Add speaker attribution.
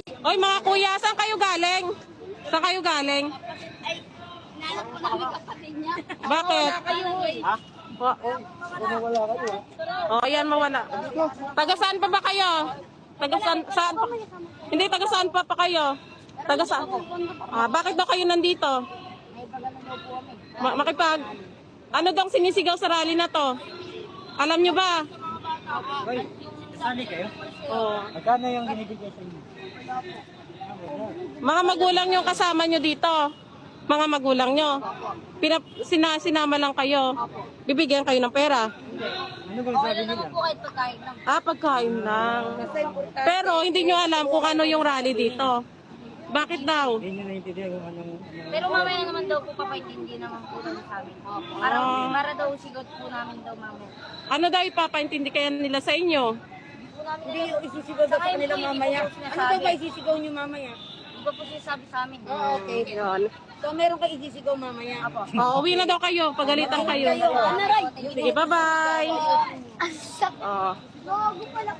Speaker 1: Oy mga kuya, saan kayo galing? Saan kayo galing?
Speaker 2: Ay, nalap po namin kapatid niya.
Speaker 1: Bakit?
Speaker 2: Kayo eh.
Speaker 1: Oh, ayan mawala. Taga saan pa ba kayo? Taga saan pa? Hindi, taga saan pa kayo? Taga saan? Bakit daw kayo nandito? Makipag ano daw sinisigaw sa rally na to? Alam nyo ba?
Speaker 3: Hoy, sali kayo?
Speaker 1: Oh.
Speaker 3: Magkano yung binibigay sa inyo?
Speaker 1: Mga magulang nyo kasama nyo dito. Mga magulang nyo. Sinama lang kayo. Bibigyan kayo ng pera.
Speaker 3: Ano ba sabi nila?
Speaker 2: Po kahit pagkain lang.
Speaker 1: Pagkain lang. Pero hindi nyo alam kung ano yung rally dito. Bakit daw?
Speaker 3: Hindi nyo naintindihan kung anong...
Speaker 2: Pero mamaya naman daw po papaintindi naman po namin sa amin. Para daw sigot po namin daw mamaya.
Speaker 1: Ano daw ipapaintindi kaya nila sa inyo?
Speaker 4: Hindi yung isisigaw daw sa kanila mamaya. Ano daw ba isisigaw nyo mamaya?
Speaker 2: Di ba po sinasabi sa amin?
Speaker 4: Okay.
Speaker 1: Yun.
Speaker 4: So meron kayo isisigaw mamaya? Apo.
Speaker 1: Uwi na daw kayo. Pagalitan kayo.
Speaker 2: Ano rin?
Speaker 1: Sige, bye-bye.
Speaker 2: Asap.
Speaker 1: Oh.
Speaker 2: Gago pala.